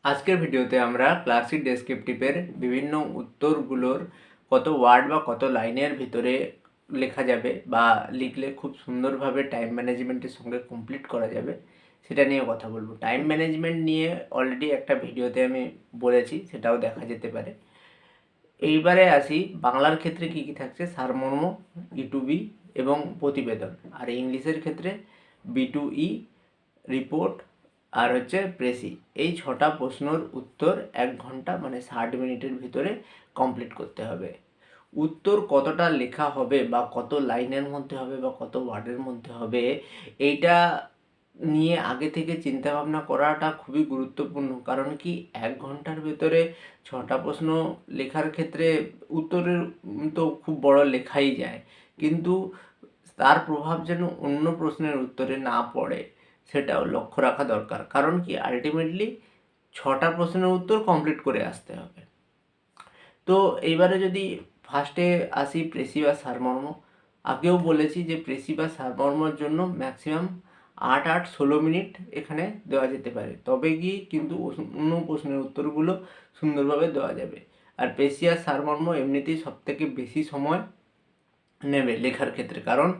আজকের ভিডিওতে আমরা ক্লাসিক ডেসক্রিপটিভের বিভিন্ন উত্তরগুলোর কত ওয়ার্ড বা কত লাইনের ভিতরে লেখা যাবে বা লিখলে খুব সুন্দরভাবে টাইম ম্যানেজমেন্টের সঙ্গে কমপ্লিট করা যাবে সেটা নিয়ে কথা বলবো। টাইম ম্যানেজমেন্ট নিয়ে অলরেডি একটা ভিডিওতে আমি বলেছি, সেটাও দেখা যেতে পারে। এইবারে আসি বাংলার ক্ষেত্রে কি কি থাকছে: সারমর্ম, ই2বি এবং প্রতিবেদন। আর ইংলিশের ক্ষেত্রে বি2ই, রিপোর্ট আর হচ্ছে প্রেসি। এই 6টা প্রশ্নের উত্তর 1 ঘন্টা মানে 60 মিনিটের ভিতরে কমপ্লিট করতে হবে। উত্তর কতটা লেখা হবে বা কত লাইনের মধ্যে হবে বা কত ওয়ার্ডের মধ্যে হবে, এইটা নিয়ে আগে থেকে চিন্তা ভাবনা করাটা খুবই গুরুত্বপূর্ণ। কারণ কি, 1 ঘন্টার ভেতরে 6টা প্রশ্ন লেখার ক্ষেত্রে উত্তরের তো খুব বড় লেখাই যায়, কিন্তু তার প্রভাব যেন অন্য প্রশ্নের উত্তরে না পড়ে সেটাও লক্ষ্য রাখা দরকার। কারণ কি, আলটিমেটলি 6টা প্রশ্নের উত্তর কমপ্লিট করে আসতে হবে। তো এইবারে যদি ফার্স্টে আসি প্রেসি বা সারমর্ম। আগেও বলেছি যে প্রেসি বা সারমর্মের জন্য ম্যাক্সিমাম 8-16 মিনিট এখানে দেওয়া যেতে পারে, তবে গিয়ে কিন্তু অন্য প্রশ্নের উত্তরগুলো সুন্দরভাবে দেওয়া যাবে। আর প্রেসি আর সারমর্ম এমনিতেই সবথেকে বেশি সময় নেবে লেখার ক্ষেত্রে, কারণ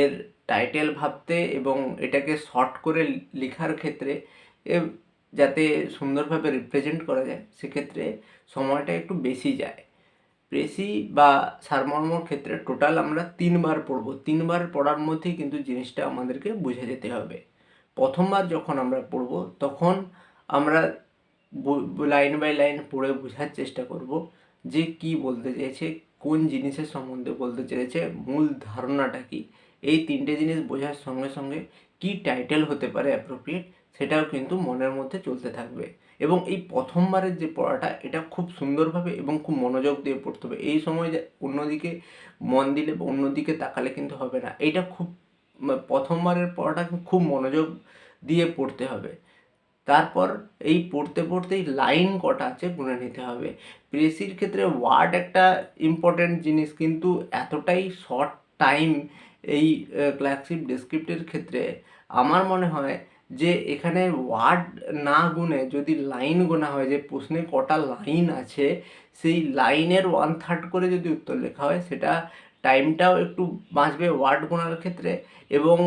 এর টাইটেল ভাবতে এবং এটাকে শর্ট করে লেখার ক্ষেত্রে যাতে সুন্দরভাবে রিপ্রেজেন্ট করা যায় সেক্ষেত্রে সময়টা একটু বেশি যায়। প্রেসি বা সারমর্মর ক্ষেত্রে টোটাল আমরা 3বার পড়ব। 3বার পড়ার মধ্যেই কিন্তু জিনিসটা আমাদেরকে বুঝে যেতে হবে। প্রথমবার যখন আমরা পড়ব তখন আমরা লাইন বাই লাইন পড়ে বোঝার চেষ্টা করব যে কি বলতে চেয়েছে, কোন জিনিসের সম্বন্ধে বলতে চেয়েছে, মূল ধারণাটা কি। এই 3টে জিনিস বোঝার সঙ্গে সঙ্গে কি টাইটেল হতে পারে অ্যাপ্রোপ্রিয়েট, সেটাও কিন্তু মনের মধ্যে চলতে থাকবে। এবং এই প্রথমবারের যে পড়াটা, এটা খুব সুন্দরভাবে এবং খুব মনোযোগ দিয়ে পড়তে হবে। এই সময় যে অন্যদিকে মন দিলে বা অন্যদিকে তাকালে কিন্তু হবে না। এইটা খুব প্রথমবারের পড়াটা খুব মনোযোগ দিয়ে পড়তে হবে। তারপর এই পড়তে পড়তেই লাইন কটা আছে গুনে নিতে হবে। প্রেসির ক্ষেত্রে ওয়ার্ড একটা ইম্পর্ট্যান্ট জিনিস, কিন্তু এতটাই শর্ট টাইম এই ক্লাসিক ডেসক্রিপ্টের ক্ষেত্রে আমার মনে হয় যে এখানে ওয়ার্ড না গুনে যদি লাইন গোনা হয়, যে প্রশ্নে কটা লাইন আছে সেই লাইনের 1/3 করে যদি উত্তর লেখা হয়, সেটা টাইমটাও একটু বাঁচবে ওয়ার্ড গোনার ক্ষেত্রে এবং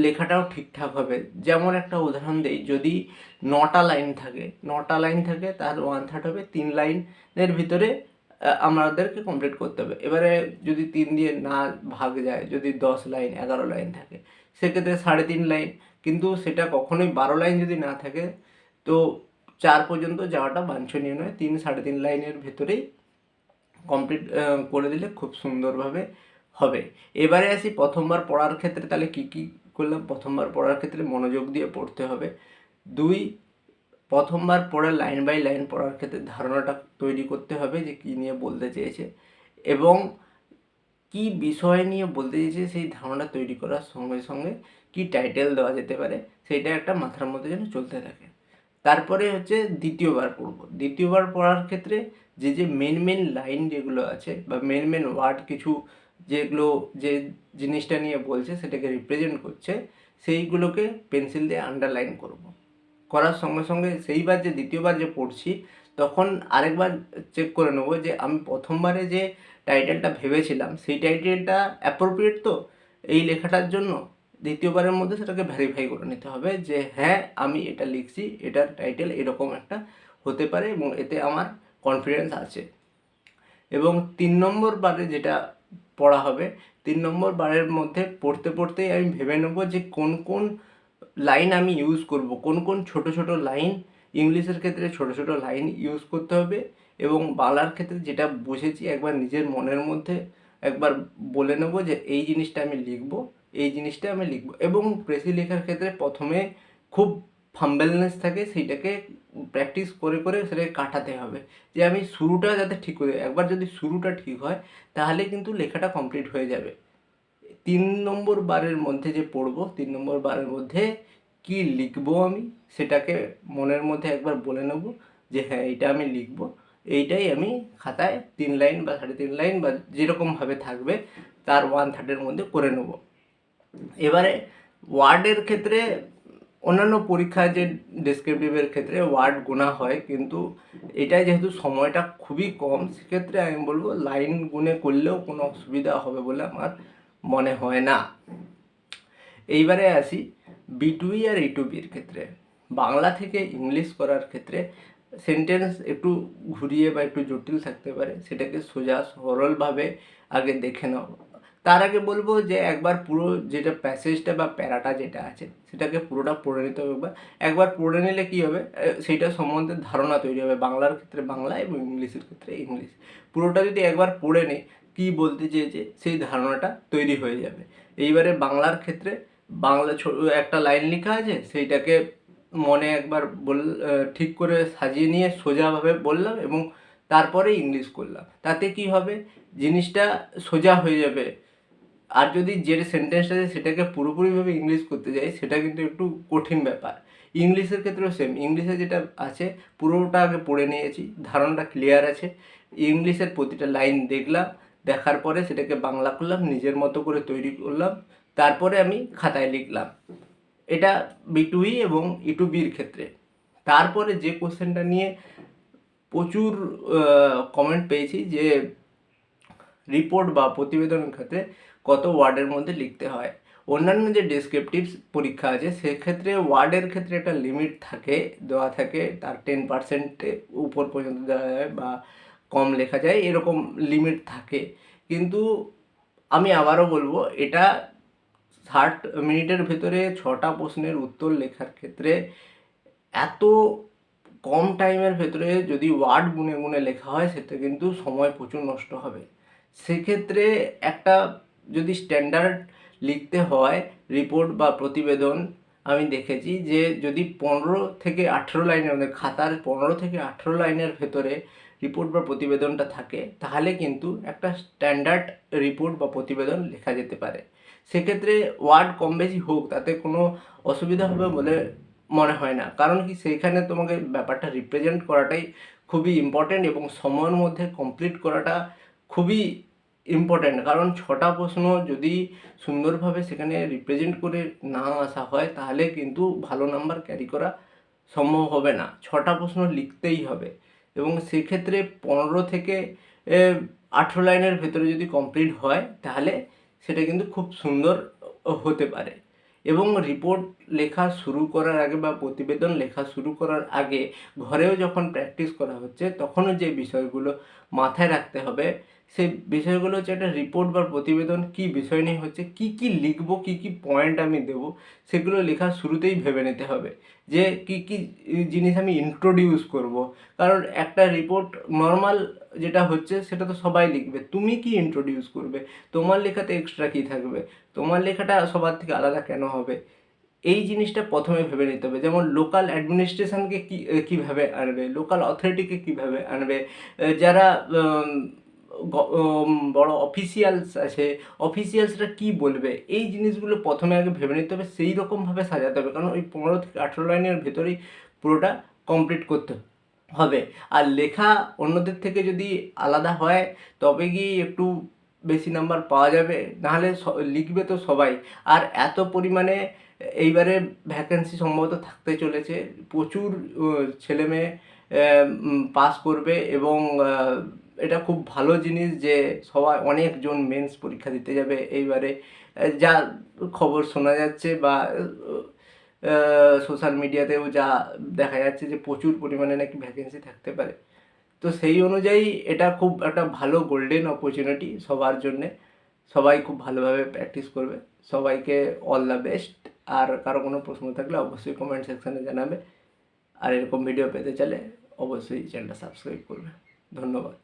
লেখাটাও ঠিকঠাক হবে। যেমন একটা উদাহরণ দিই, যদি 9টা লাইন থাকে তার 1/3 হবে 3 লাইনের ভিতরে আমাদেরকে কমপ্লিট করতে হবে। এবারে যদি 3 দিয়ে না ভাগ যায়, যদি 10 লাইন 11 লাইন থাকে সেক্ষেত্রে 3.5 লাইন। কিন্তু সেটা কখনোই 12 লাইন যদি না থাকে তো 4 পর্যন্ত যাওয়াটা বাঞ্ছনীয় নয়। 3-3.5 লাইনের ভেতরেই কমপ্লিট করে দিলে খুব সুন্দরভাবে হবে। এবারে আসি প্রথমবার পড়ার ক্ষেত্রে, তাহলে কী কী করলাম। প্রথমবার পড়ার ক্ষেত্রে মনোযোগ দিয়ে পড়তে হবে। 2, প্রথমবার পড়ে লাইন বাই লাইন পড়ার ক্ষেত্রে ধারণাটা তৈরি করতে হবে যে কী নিয়ে বলতে চেয়েছে এবং কী বিষয় নিয়ে বলতে চেয়েছে সেই ধারণা তৈরি করার সঙ্গে সঙ্গে কী টাইটেল দেওয়া যেতে পারে সেইটা একটা মাথার মধ্যে যেন চলতে থাকে। তারপরে হচ্ছে দ্বিতীয়বার পড়ব। দ্বিতীয়বার পড়ার ক্ষেত্রে যে মেন লাইন যেগুলো আছে বা মেন ওয়ার্ড কিছু যেগুলো যে জিনিসটা নিয়ে বলছে সেটাকে রিপ্রেজেন্ট করছে, সেইগুলোকে পেন্সিল দিয়ে আন্ডারলাইন করব। করার সঙ্গে সঙ্গে সেইবার যে দ্বিতীয়বার যে পড়ছি তখন আরেকবার চেক করে নেবো যে আমি প্রথমবারে যে টাইটেলটা ভেবেছিলাম সেই টাইটেলটা অ্যাপ্রোপ্রিয়েট তো এই লেখাটার জন্য। দ্বিতীয়বারের মধ্যে সেটাকে ভেরিফাই করে নিতে হবে যে হ্যাঁ, আমি এটা লিখছি, এটার টাইটেল এরকম একটা হতে পারে এবং এতে আমার কনফিডেন্স আছে। এবং 3 নম্বর বারে যেটা পড়া হবে, 3 নম্বর বারের মধ্যে পড়তে পড়তেই আমি ভেবে নেব যে কোন কোন লাইন আমি ইউজ করব, কোন কোন ছোট ছোট লাইন। ইংলিশের ক্ষেত্রে ছোট ছোট লাইন ইউজ করতে হবে এবং বাংলার ক্ষেত্রে যেটা বুঝেছি একবার নিজের মনের মধ্যে একবার বলে নেব যে এই জিনিসটা আমি লিখব, এই জিনিসটা আমি লিখব। এবং প্রেসি লেখার ক্ষেত্রে প্রথমে খুব ফাম্বেলনেস থাকে, সেইটাকে প্র্যাকটিস করে করে সেটাকে কাটাতে হবে যে আমি শুরুটা যাতে ঠিক করে, একবার যদি শুরুটা ঠিক হয় তাহলে কিন্তু লেখাটা কমপ্লিট হয়ে যাবে। 3 নম্বর বারের মধ্যে যে পড়বো, 3 নম্বর বারের মধ্যে কি লিখবো আমি সেটাকে মনের মধ্যে একবার বলে নেব যে হ্যাঁ এইটা আমি লিখবো। এইটাই আমি খাতায় 3 লাইন বা 3.5 লাইন বা যেরকমভাবে থাকবে তার 1/3 মধ্যে করে নেব। এবারে ওয়ার্ডের ক্ষেত্রে অন্যান্য পরীক্ষায় যে ডেসক্রিপটিভের ক্ষেত্রে ওয়ার্ড গোনা হয়, কিন্তু এটাই যেহেতু সময়টা খুবই কম, সেক্ষেত্রে আমি বলবো লাইন গুনে করলেও কোনো অসুবিধা হবে বলে আমার মনে হয় না। এইবারে আসি B2E আর E2Bর ক্ষেত্রে। বাংলা থেকে ইংলিশ করার ক্ষেত্রে সেন্টেন্স একটু ঘুরিয়ে বা একটু জটিল থাকতে পারে, সেটাকে সোজা সরলভাবে আগে দেখে নাও। তার আগে বলবো যে একবার পুরো যেটা প্যাসেজটা বা প্যারাটা যেটা আছে সেটাকে পুরোটা পড়ে নিতে হবে। একবার পড়ে নিলে কী হবে, সেইটা সম্বন্ধে ধারণা তৈরি হবে। বাংলার ক্ষেত্রে বাংলা এবং ইংলিশের ক্ষেত্রে ইংলিশ, পুরোটা যদি একবার পড়ে নিই কী বলতে চেয়েছে সেই ধারণাটা তৈরি হয়ে যাবে। এইবারে বাংলার ক্ষেত্রে বাংলা একটা লাইন লেখা আছে, সেইটাকে মনে একবার ঠিক করে সাজিয়ে নিয়ে সোজাভাবে বললাম এবং তারপরে ইংলিশ করলাম, তাতে কি হবে, জিনিসটা সোজা হয়ে যাবে। আর যদি যে সেন্টেন্সটা আছে সেটাকে পুরোপুরিভাবে ইংলিশ করতে যাই, সেটা কিন্তু একটু কঠিন ব্যাপার। ইংলিশের ক্ষেত্রেও সেম, ইংলিশে যেটা আছে পুরোটা আগে পড়ে নিয়েছি, ধারণাটা ক্লিয়ার আছে। ইংলিশের প্রতিটা লাইন দেখলাম, দেখার পরে সেটাকে বাংলা করলাম, নিজের মতো করে তৈরি করলাম, তারপরে আমি খাতায় লিখলাম। এটা B2E এবং E2Bর ক্ষেত্রে। তারপরে যে কোশ্চেনটা নিয়ে প্রচুর কমেন্ট পেয়েছি যে রিপোর্ট বা প্রতিবেদনের ক্ষেত্রে কত ওয়ার্ডের মধ্যে লিখতে হয়। অন্যান্য যে ডেসক্রিপটিভ পরীক্ষা আছে সেক্ষেত্রে ওয়ার্ডের ক্ষেত্রে একটা লিমিট থাকে, দেওয়া থাকে, তার 10% উপর পর্যন্ত দেওয়া যায় বা কম লেখা যায়, এরকম লিমিট থাকে। কিন্তু আমি আবারও বলবো, এটা 60 মিনিটের ভেতরে 6টা প্রশ্নের উত্তর লেখার ক্ষেত্রে এত কম টাইমের ভেতরে যদি ওয়ার্ড গুনে গুনে লেখা হয়, সেটা কিন্তু সময় প্রচুর নষ্ট হবে। সেক্ষেত্রে একটা যদি স্ট্যান্ডার্ড লিখতে হয় রিপোর্ট বা প্রতিবেদন, আমি দেখেছি যে যদি 15 থেকে 18 লাইনের মধ্যে, খাতার 15 থেকে 18 লাইনের ভেতরে রিপোর্ট বা প্রতিবেদনটা থাকে, তাহলে কিন্তু একটা স্ট্যান্ডার্ড রিপোর্ট বা প্রতিবেদন লেখা যেতে পারে। সেক্ষেত্রে ওয়ার্ড কম বেশি হোক, তাতে কোনো অসুবিধা হবে বলে মনে হয় না। কারণ কি, সেইখানে তোমাকে ব্যাপারটা রিপ্রেজেন্ট করাটাই খুবই ইম্পর্ট্যান্ট এবং সময়ের মধ্যে কমপ্লিট করাটা খুবই ইম্পর্ট্যান্ট। কারণ 6টা প্রশ্ন যদি সুন্দরভাবে সেখানে রিপ্রেজেন্ট করে না আসা হয়, তাহলে কিন্তু ভালো নাম্বার ক্যারি করা সম্ভব হবে না। 6টা প্রশ্ন লিখতেই হবে এবং সেক্ষেত্রে 15 থেকে 18 লাইনের ভেতরে যদি কমপ্লিট হয়, তাহলে সেটা কিন্তু খুব সুন্দর হতে পারে। এবং রিপোর্ট লেখা শুরু করার আগে বা প্রতিবেদন লেখা শুরু করার আগে ঘরেও যখন প্র্যাকটিস করা হচ্ছে, তখনও যে বিষয়গুলো মাথায় রাখতে হবে, সেই বিষয়গুলো হচ্ছে একটা রিপোর্ট বা প্রতিবেদন কী বিষয় নিয়ে হচ্ছে, কী কী লিখবো, কী কী পয়েন্ট আমি দেবো, সেগুলো লেখার শুরুতেই ভেবে নিতে হবে যে কী কী জিনিস আমি ইন্ট্রোডিউস করব। কারণ একটা রিপোর্ট নর্মাল যেটা হচ্ছে সেটা তো সবাই লিখবে, তুমি কি ইন্ট্রোডিউস করবে, তোমার লেখাতে এক্সট্রা কী থাকবে, তোমার লেখাটা সবার থেকে আলাদা কেন হবে, এই জিনিসটা প্রথমে ভেবে নিতে হবে। যেমন লোকাল অ্যাডমিনিস্ট্রেশনকে কীভাবে আনবে, লোকাল অথরিটিকে কীভাবে আনবে, যারা বড় অফিসিয়ালস আছে, অফিসিয়ালসরা কী বলবে, এই জিনিসগুলো প্রথমে আগে ভেবে নিতে হবে, সেই রকমভাবে সাজাতে হবে। কারণ ওই 15 থেকে 18 লাইনের ভেতরেই পুরোটা কমপ্লিট করতে হবে। আর লেখা অন্যদের থেকে যদি আলাদা হয়, তবে গিয়ে একটু বেশি নাম্বার পাওয়া যাবে, নাহলে লিখবে তো সবাই। আর এত পরিমাণে এইবারে ভ্যাকেন্সি সম্ভবত থাকতে চলেছে, প্রচুর ছেলেমেয়ে পাস করবে এবং এটা খুব ভালো জিনিস যে সবাই, অনেকজন মেন্স পরীক্ষা দিতে যাবে এইবারে, যা খবর শোনা যাচ্ছে বা সোশ্যাল মিডিয়াতেও যা দেখা যাচ্ছে যে প্রচুর পরিমাণে নাকি ভ্যাকেন্সি থাকতে পারে। তো সেই অনুযায়ী এটা খুব একটা ভালো গোল্ডেন অপরচুনিটি সবার জন্যে। সবাই খুব ভালোভাবে প্র্যাকটিস করবে। সবাইকে অল দ্য বেস্ট। আর কারো কোনো প্রশ্ন থাকলে অবশ্যই কমেন্ট সেকশানে জানাবে। আর এরকম ভিডিও পেতে চাইলে অবশ্যই চ্যানেলটা সাবস্ক্রাইব করবে। ধন্যবাদ।